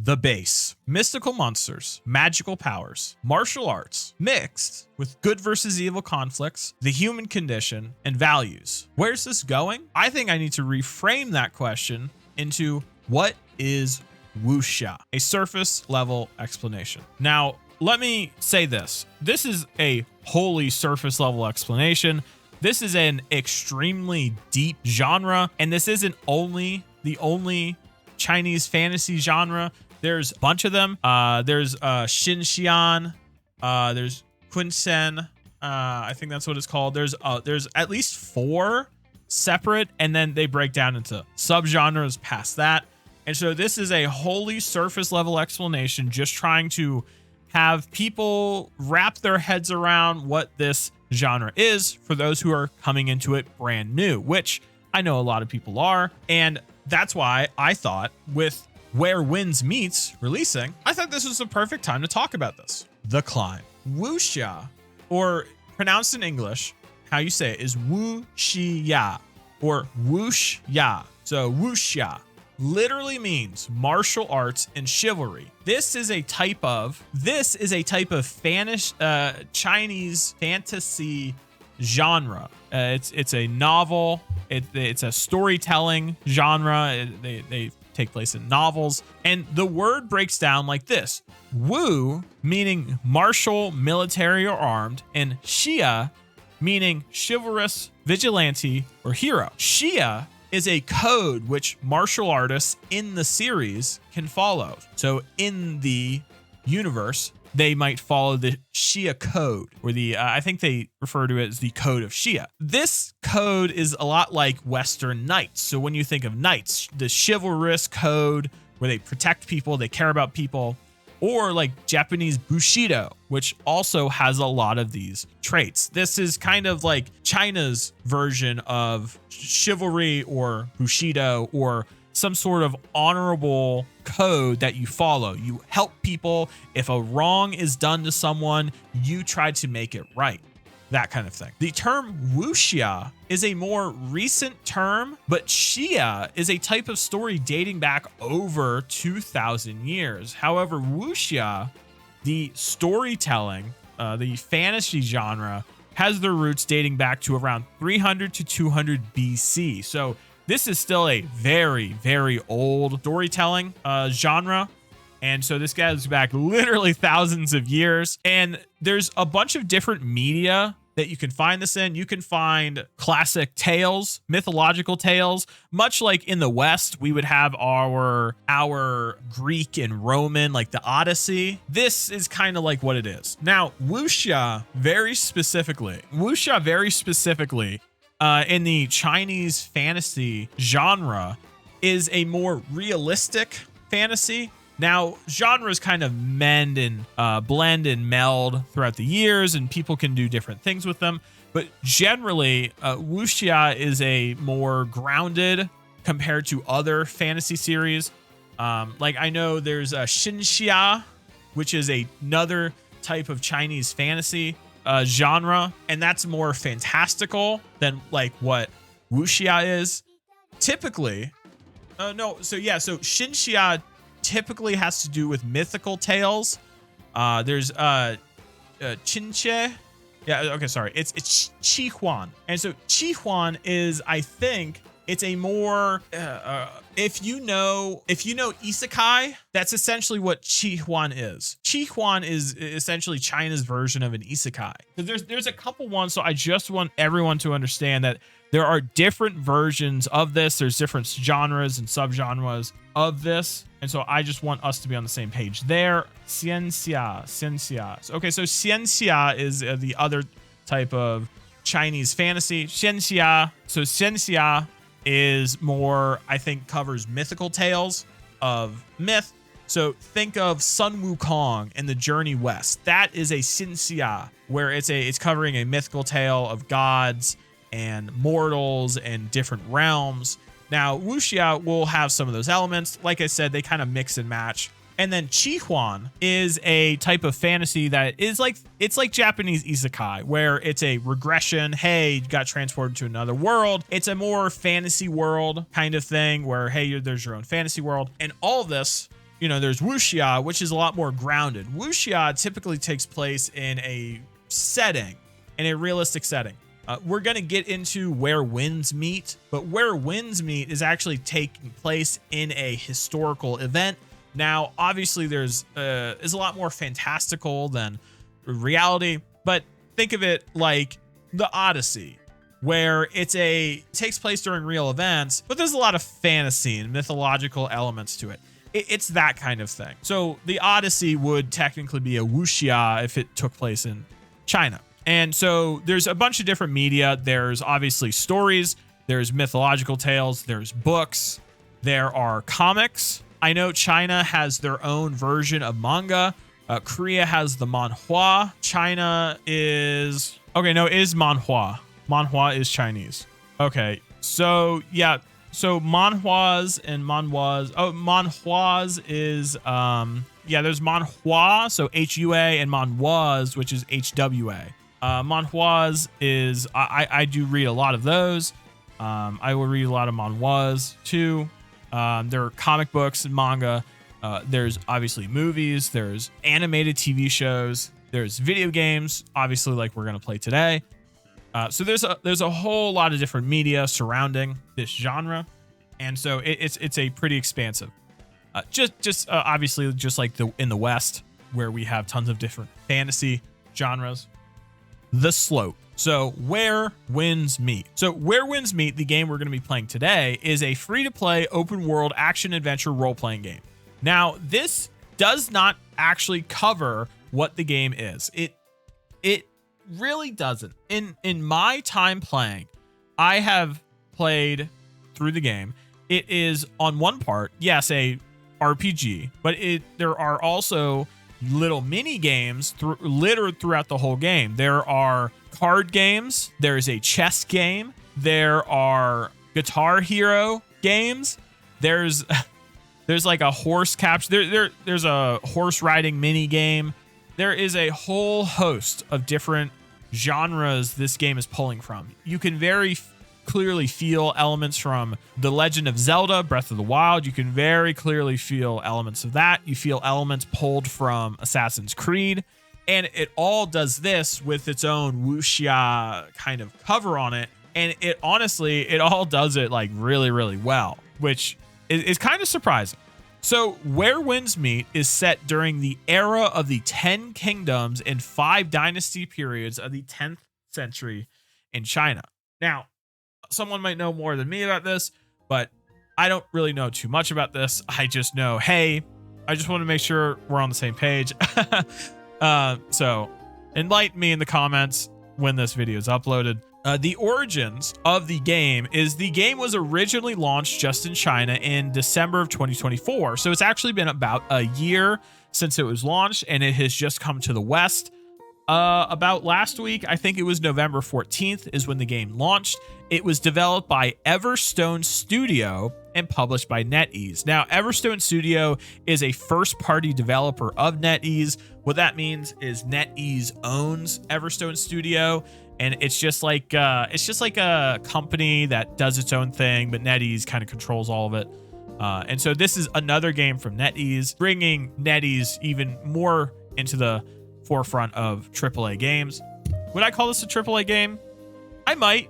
the base. Mystical monsters, magical powers, martial arts, mixed with good versus evil conflicts, the human condition, and values. Where's this going? I think I need to reframe that question into what is Wuxia? A surface level explanation. Now, let me say this. This is a wholly surface level explanation. This is an extremely deep genre, and this isn't the only Chinese fantasy genre. There's a bunch of them. There's Xianxia, there's Qihuan, I think that's what it's called. There's at least 4 separate, and then they break down into subgenres past that. And so this is a wholly surface level explanation, just trying to have people wrap their heads around what this genre is for those who are coming into it brand new, which I know a lot of people are. And that's why I thought, with Where Winds Meets releasing, I thought this was the perfect time to talk about this. The Climb. Wuxia, or pronounced in English, how you say it is Wuxia or Wuxia. So Wuxia literally means martial arts and chivalry. This is a type of Chinese fantasy genre. It's a novel. It's a storytelling genre. They take place in novels, and the word breaks down like this: Wu meaning martial, military, or armed, and Xia meaning chivalrous, vigilante, or hero. Xia is a code which martial artists in the series can follow. So in the universe, they might follow the Xia code, or I think they refer to it as the code of Xia. This code is a lot like Western knights. So when you think of knights, the chivalrous code where they protect people, they care about people, or like Japanese Bushido, which also has a lot of these traits. This is kind of like China's version of chivalry or Bushido, or some sort of honorable code that you follow. You help people. If a wrong is done to someone, you try to make it right. That kind of thing. The term wuxia is a more recent term, but Xia is a type of story dating back over 2,000 years. However, wuxia, the storytelling, the fantasy genre, has their roots dating back to around 300 to 200 BC. So this is still a very, very old storytelling genre. And so this goes back literally thousands of years. And there's a bunch of different media that you can find this in. You can find classic tales, mythological tales, much like in the West, we would have our Greek and Roman, like the Odyssey. This is kind of like what it is. Now, wuxia very specifically, in the Chinese fantasy genre is a more realistic fantasy. Now, genres kind of blend and meld throughout the years, and people can do different things with them. But generally, wuxia is a more grounded compared to other fantasy series. Like I know there's a Xianxia, which is another type of Chinese fantasy genre, and that's more fantastical than like what wuxia is. Typically, so Xianxia typically has to do with mythical tales. There's Qinche. Yeah, okay, sorry. It's Qihuan. And so Qihuan is, I think, it's a more if you know isekai, that's essentially what Qihuan is. Qihuan is essentially China's version of an isekai. So there's a couple ones, so I just want everyone to understand that there are different versions of this. There's different genres and subgenres of this. And so I just want us to be on the same page there. Xianxia. Okay, so Xianxia is the other type of Chinese fantasy. Xianxia is more, I think, covers mythical tales of myth. So think of Sun Wukong and the Journey West. That is a Xianxia, where it's covering a mythical tale of gods and mortals and different realms. Now, wuxia will have some of those elements. Like I said, they kind of mix and match. And then Qihuan is a type of fantasy that is like, it's like Japanese isekai, where it's a regression. Hey, you got transported to another world. It's a more fantasy world kind of thing where, hey, there's your own fantasy world. And all of this, you know, there's Wuxia, which is a lot more grounded. Wuxia typically takes place in a setting, in a realistic setting. We're going to get into Where Winds Meet, but Where Winds Meet is actually taking place in a historical event. Now, obviously, is a lot more fantastical than reality, but think of it like the Odyssey, where takes place during real events, but there's a lot of fantasy and mythological elements to it. It's that kind of thing. So the Odyssey would technically be a Wuxia if it took place in China. And so there's a bunch of different media. There's obviously stories, there's mythological tales, there's books, there are comics. I know China has their own version of manga. Korea has the manhwa. China is... Okay, no, it is manhwa. Manhwa is Chinese. Okay, so yeah. So manhwas and manhwas. Oh, manhwas is... yeah, there's manhwa, so HUA, and manhwas, which is HWA. Manhwas is... I do read a lot of those. I will read a lot of manhwas, too. There are comic books and manga. There's obviously movies. There's animated TV shows. There's video games, obviously, like we're going to play today. So there's a whole lot of different media surrounding this genre. And so it's a pretty expansive. Obviously, just like in the West, where we have tons of different fantasy genres. The Slope. So Where Winds Meet. So Where Winds Meet, the game we're going to be playing today, is a free-to-play open-world action-adventure role-playing game. Now, this does not actually cover what the game is. It really doesn't. In my time playing, I have played through the game. It is on one part, yes, a RPG, but there are also little mini games littered throughout the whole game. There are card games. There's a chess game. There are Guitar Hero games. There's like a horse capture. There's a horse riding mini game. There is a whole host of different genres this game is pulling from. You can very clearly feel elements from The Legend of Zelda, Breath of the Wild. You can very clearly feel elements of that. You feel elements pulled from Assassin's Creed. And it all does this with its own Wuxia kind of cover on it. And it all does it like really, really well, which is kind of surprising. So Where Winds Meet is set during the era of the 10 kingdoms and 5 dynasty periods of the 10th century in China. Now, someone might know more than me about this, but I don't really know too much about this. I just know, hey, I just want to make sure we're on the same page. So enlighten me in the comments when this video is uploaded. The origins of the game is the game was originally launched just in China in December of 2024. So it's actually been about a year since it was launched, and it has just come to the West. About last week, I think it was November 14th is when the game launched. It was developed by Everstone Studio and published by NetEase. Now, Everstone Studio is a first-party developer of NetEase. What that means is NetEase owns Everstone Studio, and it's just like a company that does its own thing, but NetEase kind of controls all of it. And so this is another game from NetEase, bringing NetEase even more into the forefront of AAA games. Would I call this a AAA game? I might.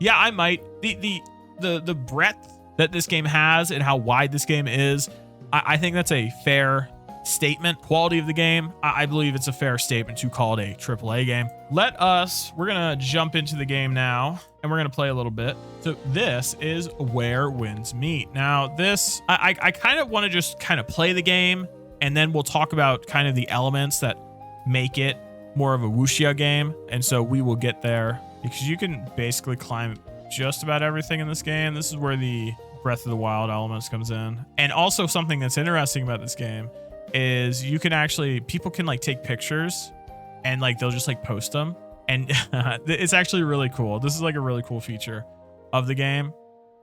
Yeah, I might. The breadth that this game has and how wide this game is, I think that's a fair statement. Quality of the game, I believe it's a fair statement to call it a AAA game. We're gonna jump into the game now, and we're gonna play a little bit. So this is Where Winds Meet. Now this, I kind of want to just kind of play the game, and then we'll talk about kind of the elements that make it more of a Wuxia game. And so we will get there, because you can basically climb just about everything in this game. This is where the Breath of the Wild elements comes in. And also something that's interesting about this game is you can actually, people can like take pictures and like they'll just like post them, and it's actually really cool. This is like a really cool feature of the game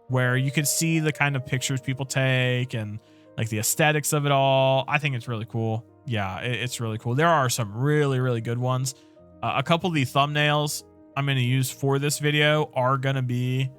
where you can see the kind of pictures people take and like the aesthetics of it all. I think it's really cool. Yeah, it's really cool. There are some really, really good ones. A couple of the thumbnails I'm going to use for this video are going to be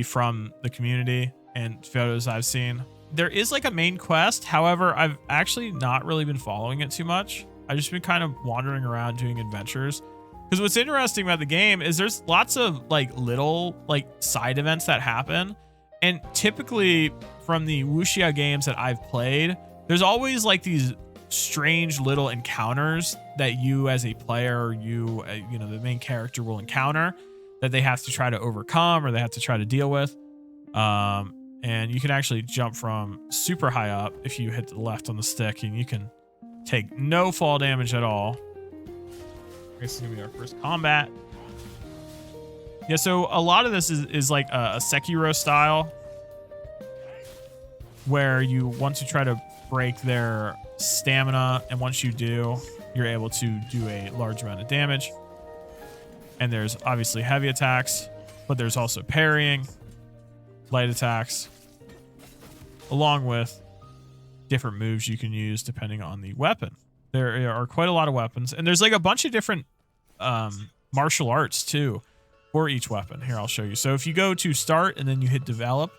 from the community and photos I've seen. there is like a main quest. However, I've actually not really been following it too much. I've just been kind of wandering around doing adventures. Because what's interesting about the game is there's lots of like little like side events that happen. And typically from the Wuxia games that I've played, there's always like these strange little encounters that you as a player, you know, the main character will encounter that they have to try to overcome or they have to try to deal with. And you can actually jump from super high up if you hit the left on the stick, and you can take no fall damage at all. This is gonna be our first combat. Yeah, so a lot of this is like a Sekiro style, where you want to try to break their stamina, and once you do, you're able to do a large amount of damage. And there's obviously heavy attacks, but there's also parrying, light attacks, along with different moves you can use depending on the weapon. There are quite a lot of weapons, and there's like a bunch of different martial arts too for each weapon. Here, I'll show you. So if you go to start and then you hit develop,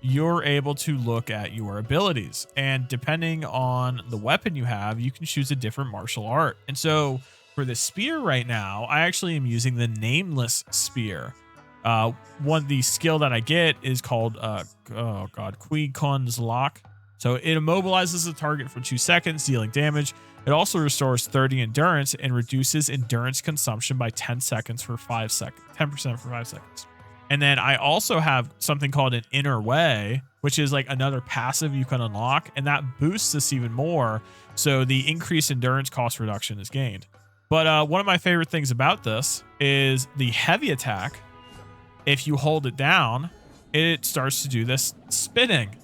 you're able to look at your abilities, and depending on the weapon you have, you can choose a different martial art. And so for the spear right now, I actually am using the nameless spear. The skill that I get is called Qihuan's lock. So it immobilizes the target for 2 seconds, dealing damage. It also restores 30 endurance and reduces endurance consumption by 10 seconds for 5 seconds, 10% for 5 seconds. And then I also have something called an inner way, which is like another passive you can unlock, and that boosts this even more. So the increased endurance cost reduction is gained. But one of my favorite things about this is the heavy attack. If you hold it down, it starts to do this spinning.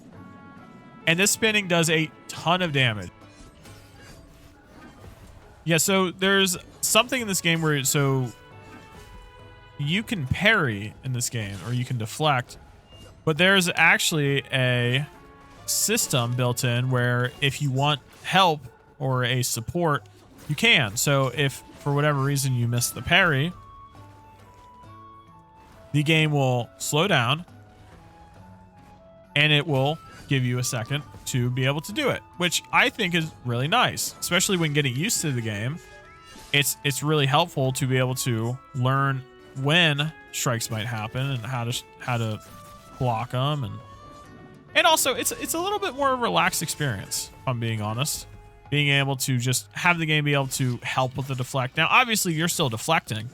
And this spinning does a ton of damage. Yeah, so there's something in this game where you can parry in this game, or you can deflect, but there's actually a system built in where if you want help or a support, you can. So if for whatever reason you miss the parry, the game will slow down and it will give you a second to be able to do it, which I think is really nice, especially when getting used to the game. It's really helpful to be able to learn when strikes might happen and how to block them, and also it's a little bit more of a relaxed experience, if I'm being honest. Being able to just have the game be able to help with the deflect. Now, obviously, you're still deflecting,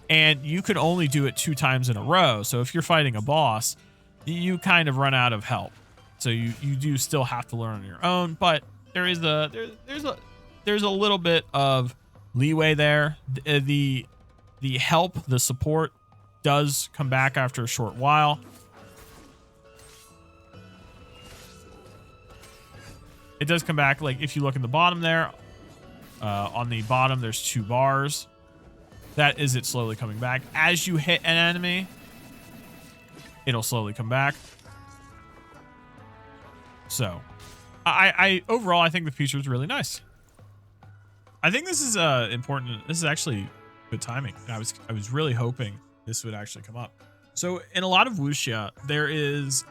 and you could only do it 2 times in a row. So if you're fighting a boss, you kind of run out of help. So you do still have to learn on your own, but there's a little bit of leeway there. The help, the support does come back after a short while. It does come back, like if you look in the bottom there, on the bottom there's 2 bars. That is it slowly coming back. As you hit an enemy, it'll slowly come back. So I overall, I think the feature is really nice. I think this is important. This is actually good timing. I was really hoping this would actually come up. So in a lot of Wuxia, there is,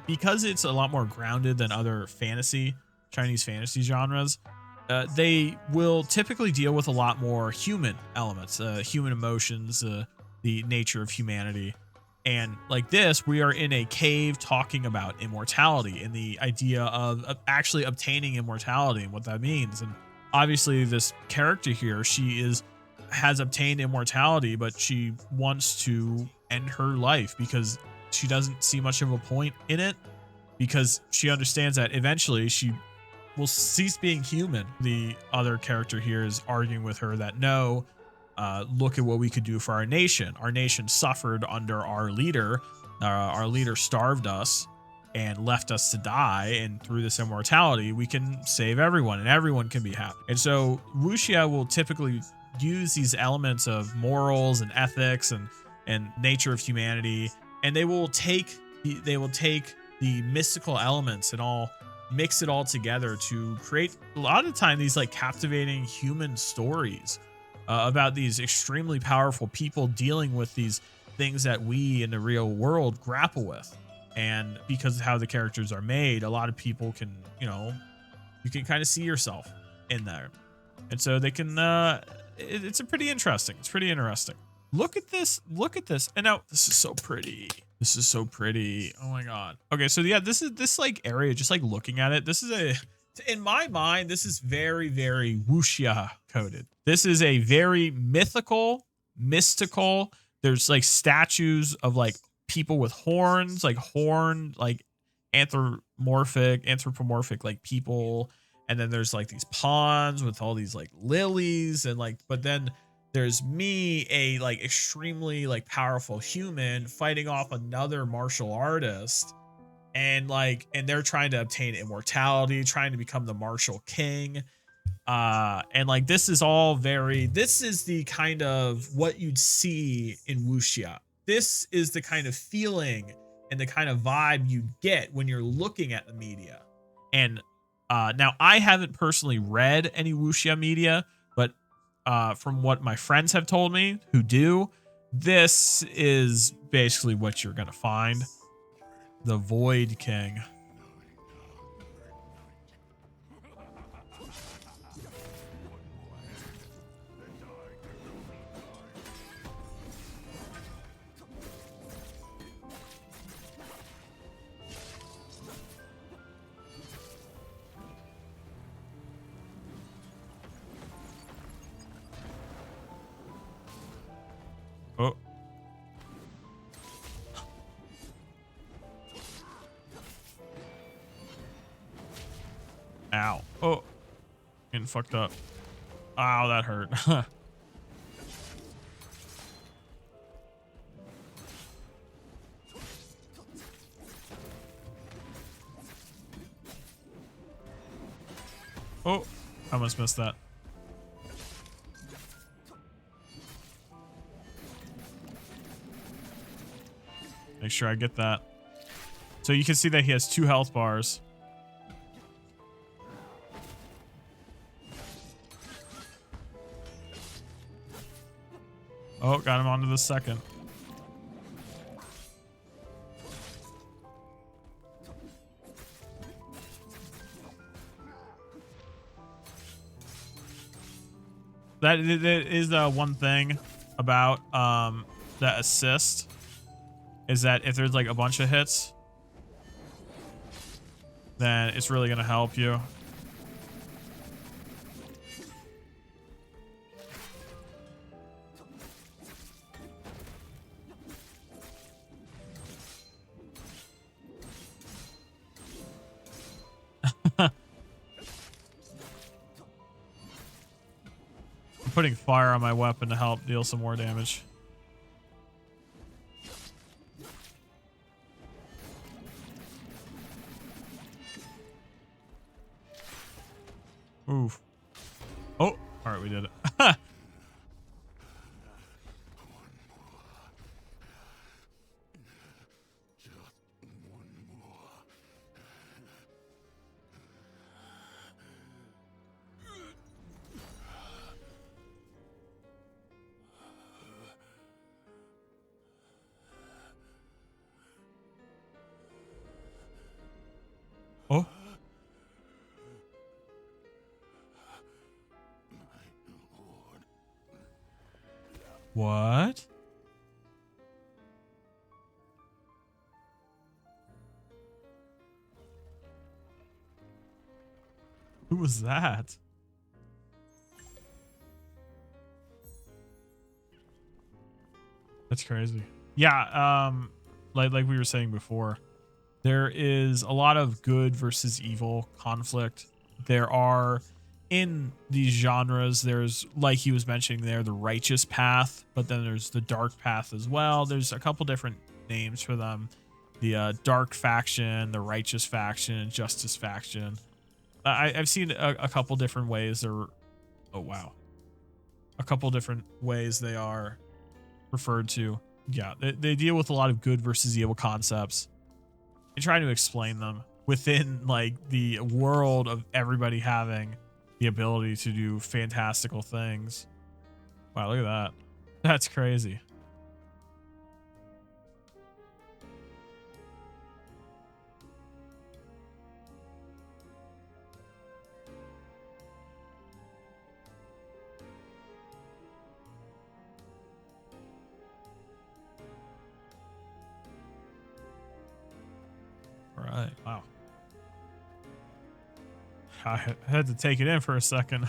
because it's a lot more grounded than other Chinese fantasy genres, they will typically deal with a lot more human elements, human emotions, the nature of humanity. And like this, we are in a cave talking about immortality and the idea of actually obtaining immortality and what that means. And obviously this character here, has obtained immortality, but she wants to end her life because she doesn't see much of a point in it, because she understands that eventually she will cease being human. The other character here is arguing with her that no, look at what we could do for our nation. Our nation suffered under our leader. Our leader starved us and left us to die, and through this immortality we can save everyone and everyone can be happy. And so Wuxia will typically use these elements of morals and ethics and nature of humanity, and they will take the mystical elements and all mix it all together to create a lot of the time these like captivating human stories about these extremely powerful people dealing with these things that we in the real world grapple with. And because of how the characters are made, a lot of people can, you can kind of see yourself in there. And so they can, it's a pretty interesting. It's pretty interesting. Look at this. Look at this. And now this is so pretty. This is so pretty. Oh my God. Okay. So yeah, this like area, just like looking at it, this is in my mind, this is very, very Wuxia coded. This is a very mythical, mystical. There's like statues of like people with horns, like anthropomorphic like people. And then there's like these ponds with all these like lilies and like, but then there's me, a like extremely like powerful human fighting off another martial artist. And they're trying to obtain immortality, trying to become the martial king. And like, this is the kind of what you'd see in Wuxia. This is the kind of feeling and the kind of vibe you get when you're looking at the media. And now I haven't personally read any Wuxia media, but from what my friends have told me who do, this is basically what you're going to find. The Void King. Oh. Ow. Oh. Getting fucked up. Ow, that hurt. Oh, I almost missed that. Make sure I get that. So you can see that he has 2 health bars. Oh, got him onto the second. That is one thing about that assist is that if there's like a bunch of hits, then it's really gonna help you. I'm putting fire on my weapon to help deal some more damage. Oof. Oh, all right, we did it. Oh. What? Who was that? That's crazy. Yeah, like we were saying before, there is a lot of good versus evil conflict. There are, in these genres, there's, like he was mentioning there, the righteous path, but then there's the dark path as well. There's a couple different names for them. The dark faction, the righteous faction, justice faction. I've seen a couple different ways they're, oh wow, a couple different ways they are referred to. Yeah, they deal with a lot of good versus evil concepts and trying to explain them within like the world of everybody having the ability to do fantastical things. Wow, look at that. That's crazy. I had to take it in for a second.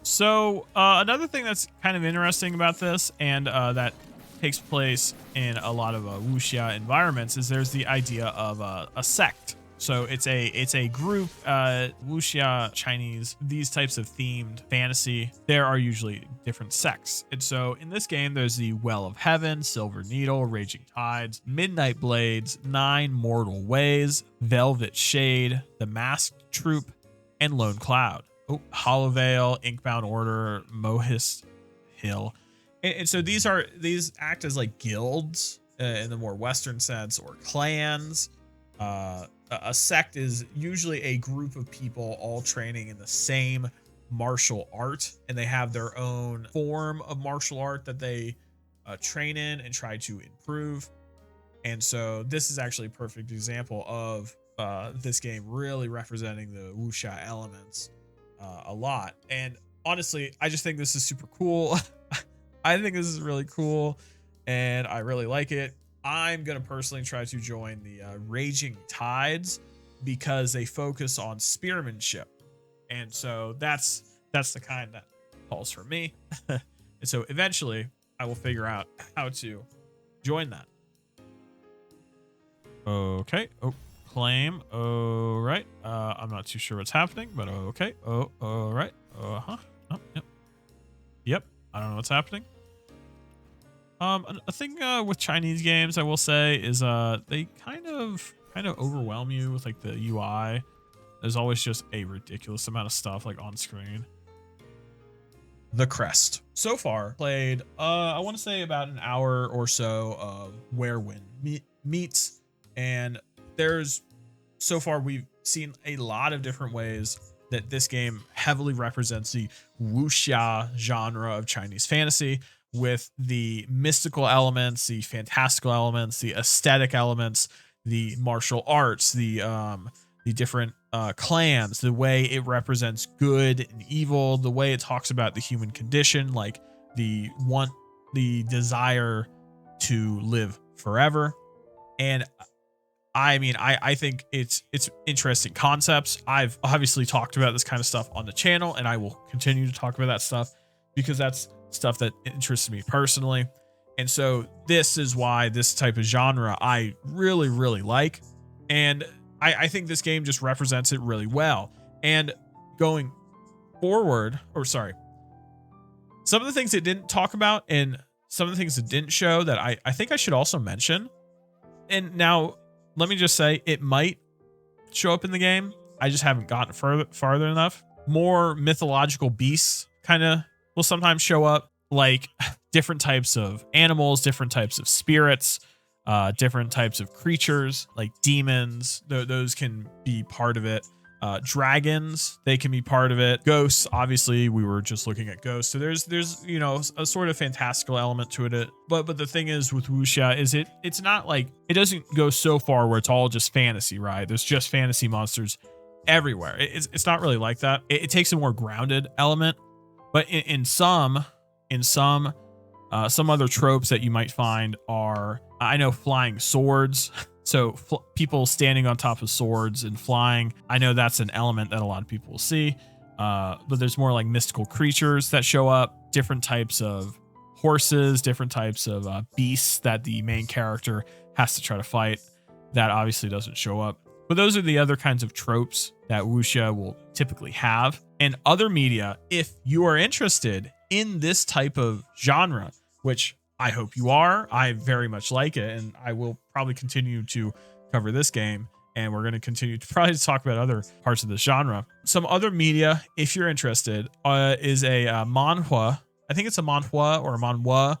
So another thing that's kind of interesting about this, and that takes place in a lot of Wuxia environments, is there's the idea of a sect. So it's a group, Wuxia, Chinese, these types of themed fantasy, there are usually different sects. And so in this game, there's the Well of Heaven, Silver Needle, Raging Tides, Midnight Blades, Nine Mortal Ways, Velvet Shade, the Masked Troop, and Lone Cloud. Oh, Hollow Veil, Inkbound Order, Mohist Hill. And so these act as like guilds in the more Western sense, or clans. A sect is usually a group of people all training in the same martial art, and they have their own form of martial art that they train in and try to improve. And so this is actually a perfect example of this game really representing the Wuxia elements a lot. And honestly, I just think this is super cool. I think this is really cool, and I really like it. I'm going to personally try to join the Raging Tides because they focus on spearmanship. And so that's the kind that calls for me. And so eventually I will figure out how to join that. Okay. Oh, claim. All right. I'm not too sure what's happening, but okay. Oh, all right. Uh-huh. Oh, yep. Yep. I don't know what's happening. A thing with Chinese games, I will say, is they kind of overwhelm you with like the UI. There's always just a ridiculous amount of stuff like on screen. The Crest. So far played I want to say about an hour or so of where when meets, and there's so far we've seen a lot of different ways that this game heavily represents the wuxia genre of Chinese fantasy, with the mystical elements, the fantastical elements, the aesthetic elements, the martial arts, the different clans, the way it represents good and evil, the way it talks about the human condition, like the desire to live forever. And I mean, I think it's interesting concepts. I've obviously talked about this kind of stuff on the channel, and I will continue to talk about that stuff because that's stuff that interests me personally. And so this is why this type of genre I really, really like. And I think this game just represents it really well. And going forward, or sorry, some of the things it didn't talk about and some of the things it didn't show that I think I should also mention. And now let me just say, it might show up in the game. I just haven't gotten farther enough. More mythological beasts kind of will sometimes show up, like different types of animals, different types of spirits, different types of creatures like demons. Those can be part of it. Dragons, they can be part of it. Ghosts, obviously, we were just looking at ghosts. So there's you know, a sort of fantastical element to it. But the thing is with wuxia is it's not like, it doesn't go so far where it's all just fantasy, right? There's just fantasy monsters everywhere. It's not really like that. It takes a more grounded element. But in some other tropes that you might find are, I know, flying swords. So people standing on top of swords and flying. I know that's an element that a lot of people will see. But there's more like mystical creatures that show up, different types of horses, different types of beasts that the main character has to try to fight. That obviously doesn't show up. But those are the other kinds of tropes that wuxia will typically have. And other media, if you are interested in this type of genre, which I hope you are, I very much like it, and I will probably continue to cover this game, and we're going to continue to probably talk about other parts of this genre. Some other media, if you're interested, is a manhua. I think it's a manhua or a manhua.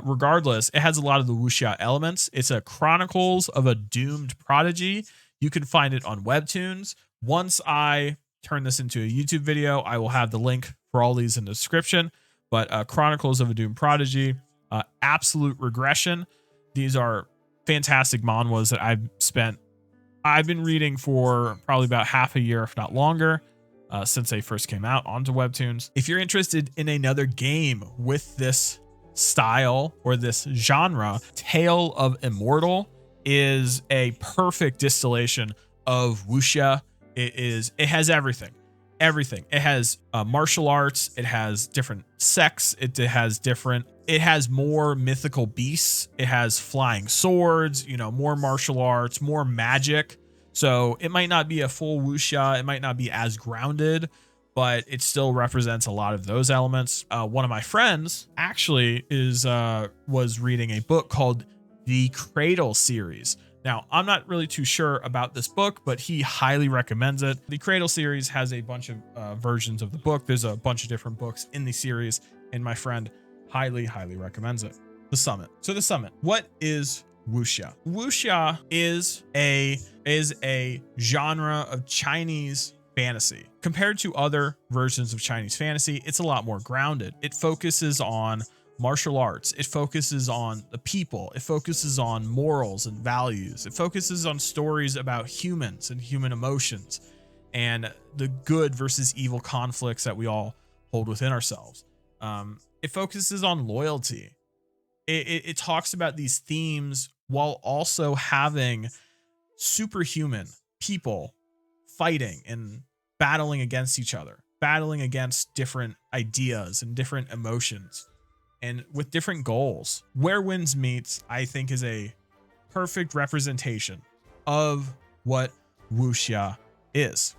Regardless, it has a lot of the wuxia elements. It's a Chronicles of a Doomed Prodigy. You can find it on Webtoons. Once I turn this into a YouTube video, I will have the link for all these in the description. But Chronicles of a Doomed Prodigy, Absolute Regression. These are fantastic manhwas that I've been reading for probably about half a year, if not longer, since they first came out onto Webtoons. If you're interested in another game with this style or this genre, Tale of Immortal is a perfect distillation of wuxia It has everything. Everything. It has martial arts. It has different sects. It has more mythical beasts. It has flying swords, more martial arts, more magic. So it might not be a full wuxia. It might not be as grounded, but it still represents a lot of those elements. One of my friends actually was reading a book called the Cradle Series. Now, I'm not really too sure about this book, but he highly recommends it. The Cradle series has a bunch of versions of the book. There's a bunch of different books in the series, and my friend highly, highly recommends it. The Summit. So the Summit. What is wuxia? Wuxia is a genre of Chinese fantasy. Compared to other versions of Chinese fantasy, it's a lot more grounded. It focuses on martial arts. It focuses on the people. It focuses on morals and values. It focuses on stories about humans and human emotions and the good versus evil conflicts that we all hold within ourselves. It focuses on loyalty. It talks about these themes while also having superhuman people fighting and battling against each other, battling against different ideas and different emotions, and with different goals. Where Winds Meets, I think, is a perfect representation of what wuxia is.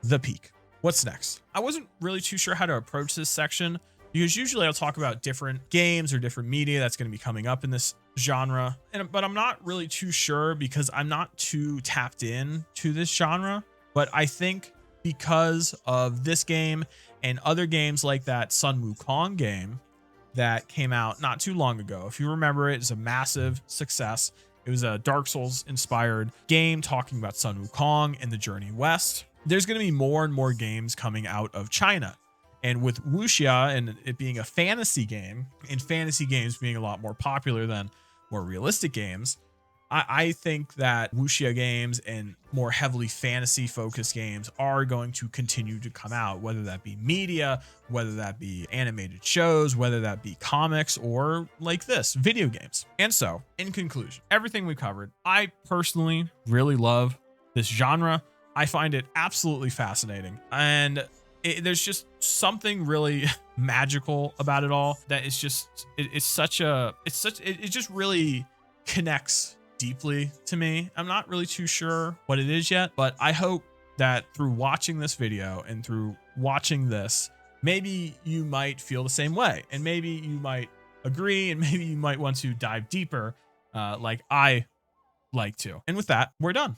The peak. What's next? I wasn't really too sure how to approach this section because usually I'll talk about different games or different media that's going to be coming up in this genre. But I'm not really too sure because I'm not too tapped in to this genre. But I think because of this game and other games like that Sun Wukong game that came out not too long ago. If you remember, it's a massive success. It was a Dark Souls inspired game talking about Sun Wukong and the journey west. There's going to be more and more games coming out of China. And with wuxia and it being a fantasy game, and fantasy games being a lot more popular than more realistic games, I think that wuxia games and more heavily fantasy focused games are going to continue to come out, whether that be media, whether that be animated shows, whether that be comics, or like this, video games. And so, in conclusion, everything we covered, I personally really love this genre. I find it absolutely fascinating. And there's just something really magical about it all that is just, it just really connects deeply to me. I'm not really too sure what it is yet, but I hope that through watching this video and through watching this, maybe you might feel the same way, and maybe you might agree, and maybe you might want to dive deeper like I like to. And with that, we're done.